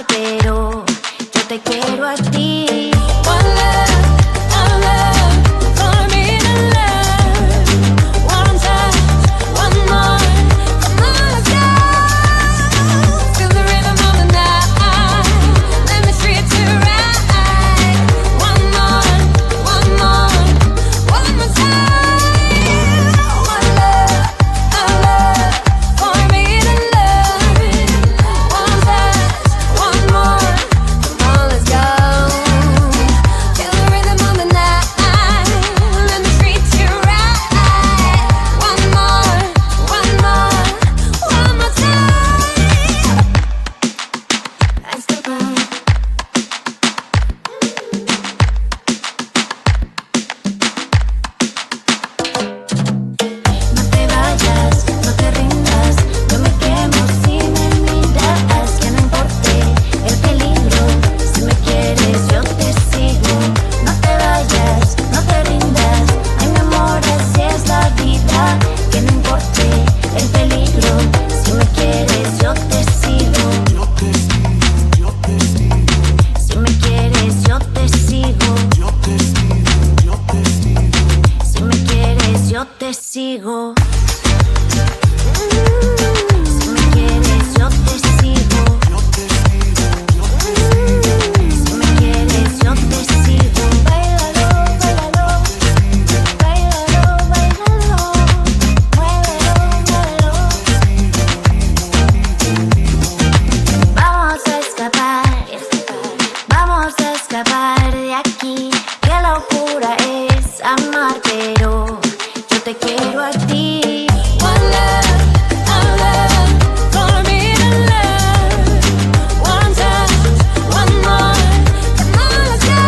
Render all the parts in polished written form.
amar, pero yo te quiero a ti. One love for me to love. One touch, one more. Come on, let's go. Feel the rhythm of the night. Let me treat you right. One more, one more, one more time. One love for me to love. One touch, one more. Come on, let's go. Feel the rhythm of the night. Let me treat you right. One more, one more, one more time. Let's go. No te vayas, no te rindas, yo me quemo si me miras, que no importe el peligro, si me quieres yo te sigo. No te vayas, no te rindas, ay mi amor así es la vida, que no importe el peligro, si me quieres yo te sigo. Si me quieres yo te sigo. Si me quieres yo te sigo. Si me quieres yo te sigo. Si me quieres yo te sigo. Báilalo, báilalo. Báilalo, báilalo. Muévelo, muévelo. Vamos a escapar. Vamos a escapar de aquí. Qué locura es amar, pero yo te quiero a ti. One love for me to love. One touch, one more. Come on, let's go.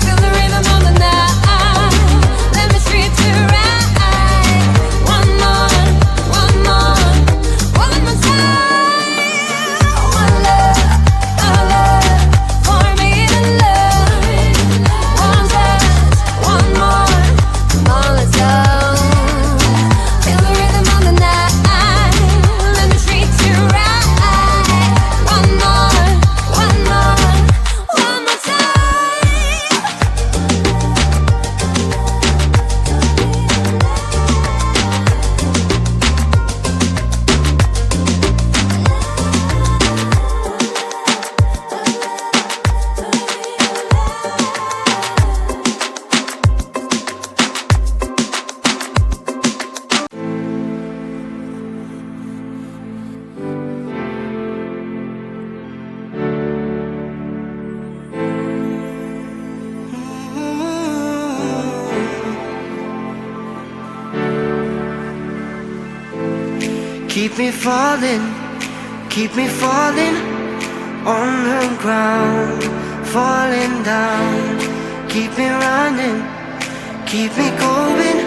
Feel the rhythm of the night. Let me treat you right. One more, one more, one more time. One love for me to love. One touch, one more. Come on, let's go. Feel the rhythm of the night. Let me treat you right. One more, one more, one more time. Keep me falling on the ground, falling down. Keep me running, keep me going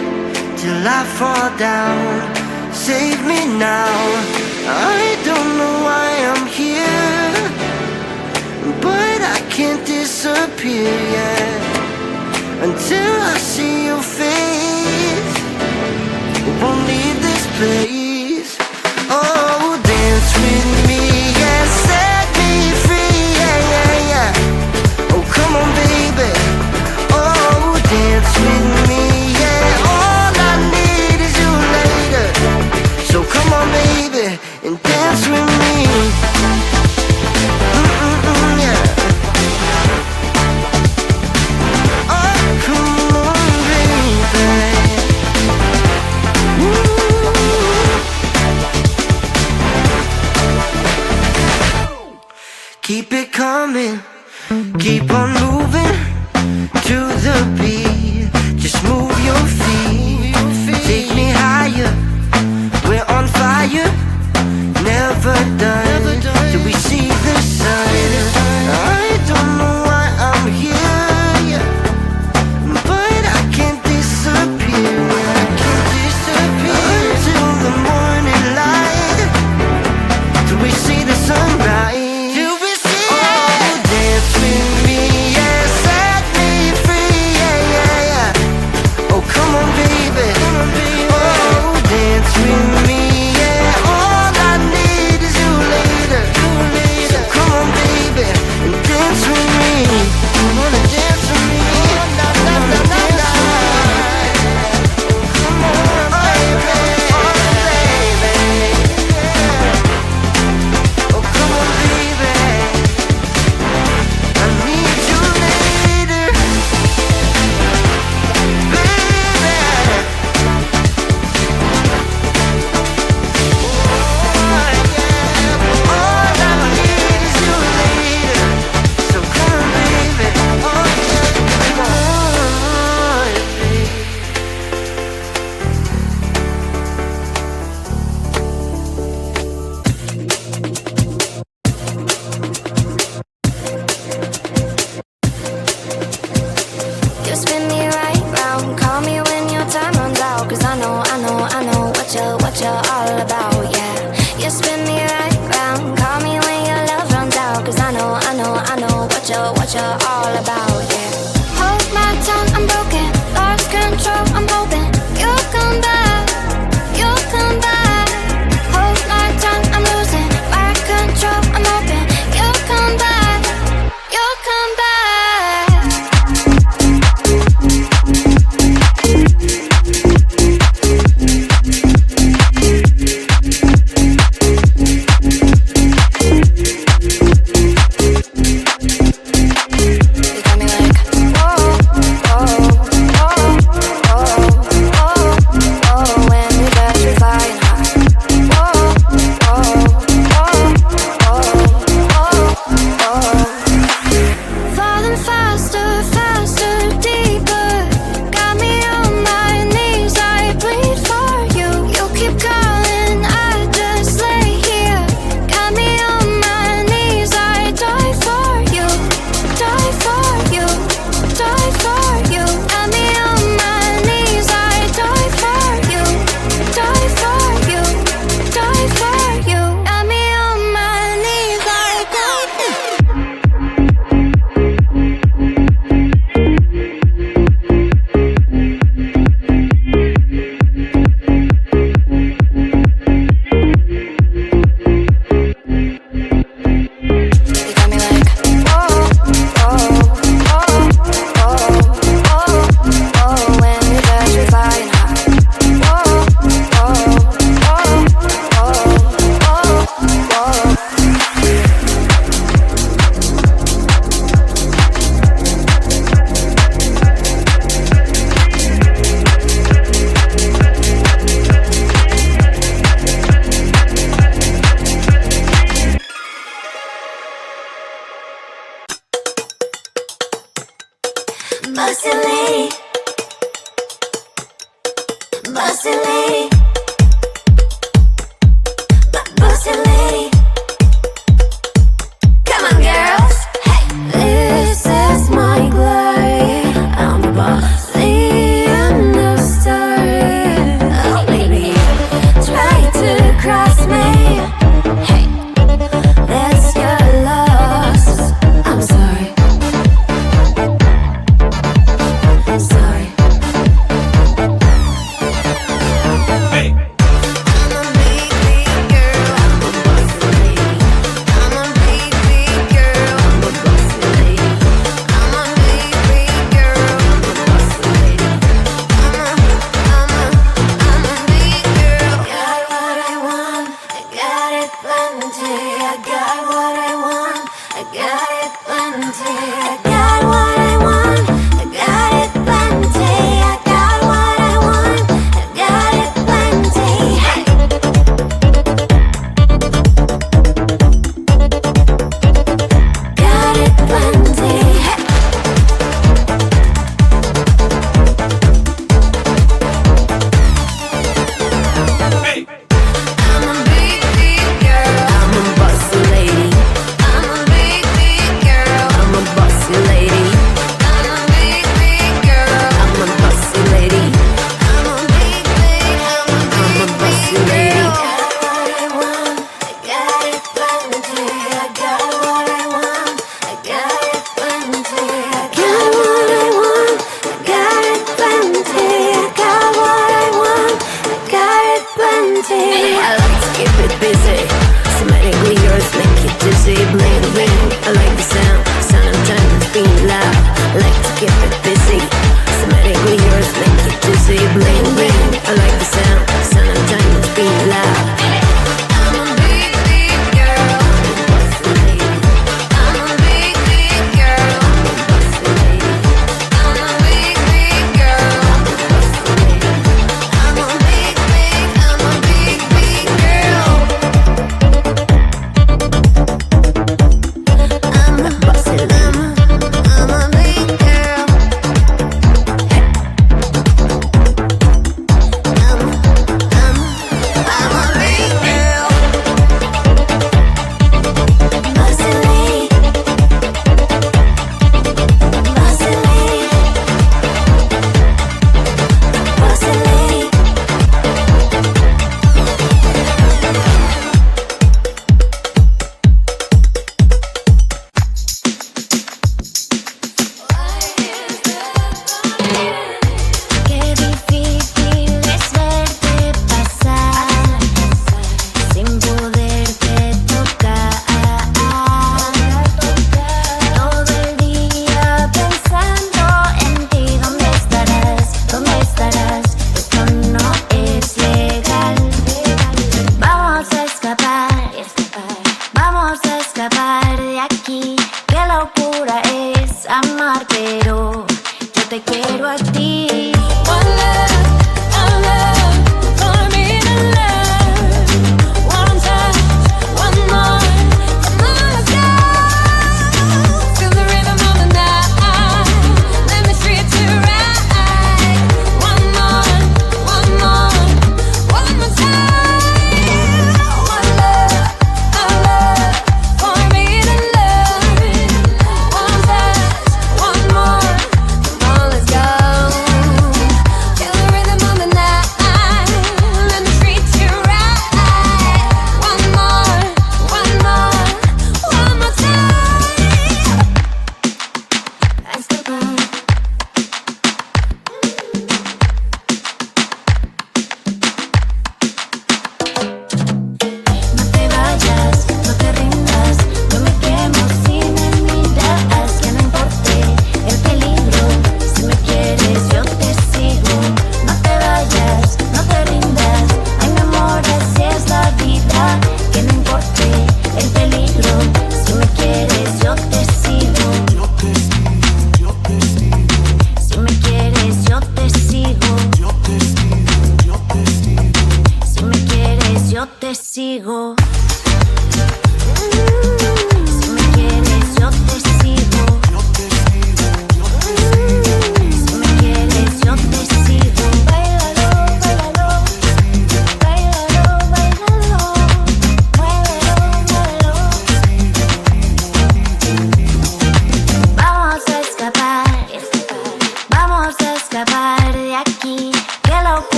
till I fall down. Save me now. I don't know why I'm here, but I can't disappear yet until I see your face. Won't leave this place. Oh, dance with me and set me free, yeah, yeah, yeah. Oh, come on, baby. Oh, dance with me, yeah. All I need is you later. So come on, baby, and dance with me. Yeah. Oh, come on, baby. Keep it coming, keep on moving to the beat. Just move your feet, take me higher. We're on fire, never done till we see the sun. I don't know why I'm here, but I can't disappear. I can't disappear until the morning light, till we see the sunrise. Dance with me, yeah, set me free, yeah, yeah, yeah. Oh, come on, baby. Oh, dance with me, yeah. Oh, Bossy lady, bossy lady, bossy lady. Come on, girls. Hey, this is my glory. I'm the boss, the end of story. Oh, baby, try to cross me. Hey, that's your loss. I'm sorry. Sorry. Hey. I'm a big, big girl. I'm a bossy lady. I'm a big, big girl. I'm a bossy lady. I'm a big, big girl. I'm a bossy lady. I'm a big girl. Got what I want. I got it plenty. I got what I want. I got it plenty. I got what I want. I got it plenty. I got what I want. I got it plenty. Hey. Got it plenty. Hey. Hey. I'm a big, big girl. I'm a bossy lady. I'm a big, big girl. I'm a bossy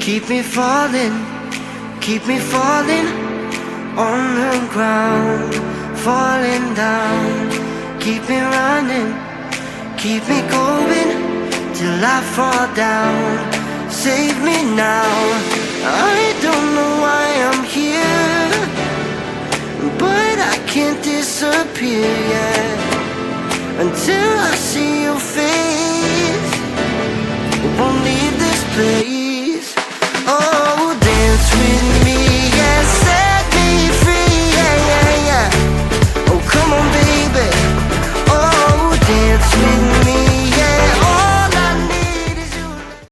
Keep me falling on the ground, falling down. Keep me running, keep me going till I fall down. Save me now. I don't know why I'm here, but I can't disappear yet until I see your face. Won't leave this place.